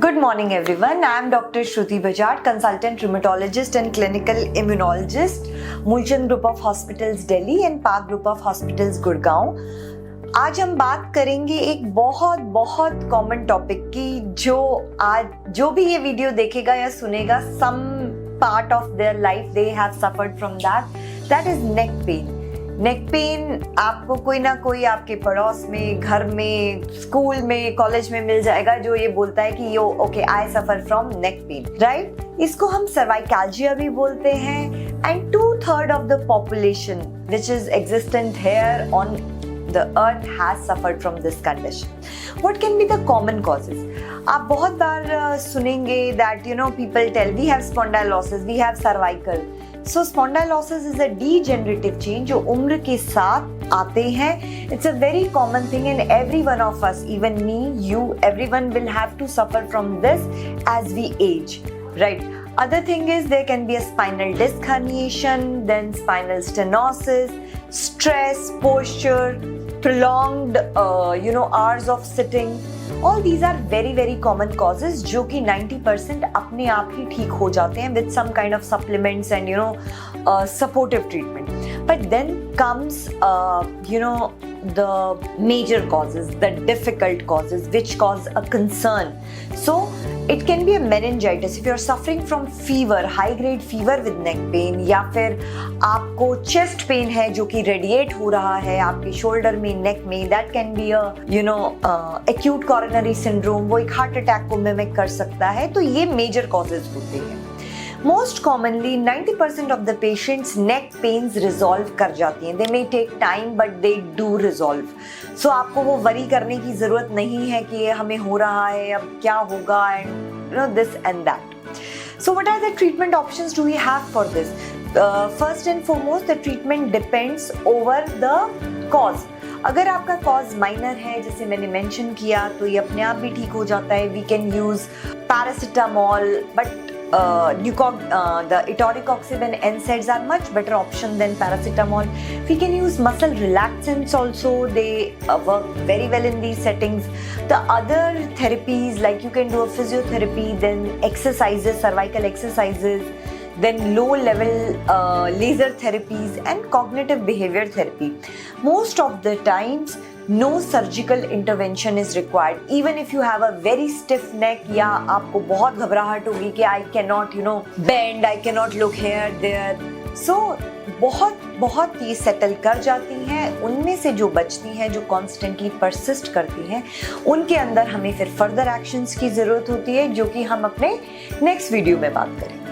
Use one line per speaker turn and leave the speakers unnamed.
Good morning everyone. I am Dr. Shruti Bajaj, consultant rheumatologist and clinical immunologist, Mulchand Group of Hospitals Delhi and Park Group of Hospitals Gurgaon. आज हम बात करेंगे एक बहुत बहुत common topic की जो भी ये वीडियो देखेगा या सुनेगा some part of their life they have suffered from that is neck pain. Neck pain आपको कोई ना कोई आपके पड़ोस में, घर में, स्कूल में, कॉलेज में मिल जाएगा जो ये बोलता है कि okay I suffer from neck pain, right? इसको हम सर्वाइकैल्जिया भी बोलते हैं and 2/3 of the population which is existent here on the earth has suffered from this condition. What can be the common causes? आप बहुत बार सुनेंगे that people tell we have spondylosis, we have cervical. So spondylosis is a degenerative change जो उम्र के साथ आते हैं. It's a very common thing in every one of us, even me, you, everyone will have to suffer from this as we age, right? Other thing is there can be a spinal disc herniation, then spinal stenosis, stress, posture, prolonged hours of sitting. All these are very very common causes जो कि 90% अपने आप ही ठीक हो जाते हैं with some kind of supplements and supportive treatment. But then comes the major causes, the difficult causes which cause a concern. So it can be a meningitis if you are suffering from fever, high grade fever with neck pain, या फिर आपको chest pain है जो कि radiate हो रहा है आपके shoulder में, neck में. That can be a acute coronary syndrome, वो एक heart attack को mimic कर सकता है. तो ये major causes होते हैं. Most commonly 90% of the patients neck pains resolve कर जाती हैं. They may take time but they do resolve. So आपको वो worry करने की ज़रूरत नहीं है कि ये हमें हो रहा है, अब क्या होगा and this and that. So what are the treatment options do we have for this? First and foremost the treatment depends over the cause. अगर आपका कॉज माइनर है जैसे मैंने मेंशन किया तो ये अपने आप भी ठीक हो जाता है. We can use paracetamol but the etoticoxib and NSAIDs are much better option than paracetamol. We can use muscle relaxants also. They work very well in these settings. The other therapies like you can do a physiotherapy, then exercises, cervical exercises, then low level laser therapies and cognitive behavior therapy. Most of the times no surgical intervention is required. Even if you have a very stiff neck या आपको बहुत घबराहट होगी कि I cannot bend, I cannot look here, there. So बहुत ये settle कर जाती हैं. उनमें से जो बचती हैं, जो कॉन्स्टेंटली परसिस्ट करती हैं, उनके अंदर हमें फिर फर्दर एक्शंस की ज़रूरत होती है जो कि हम अपने नेक्स्ट वीडियो में बात करेंगे.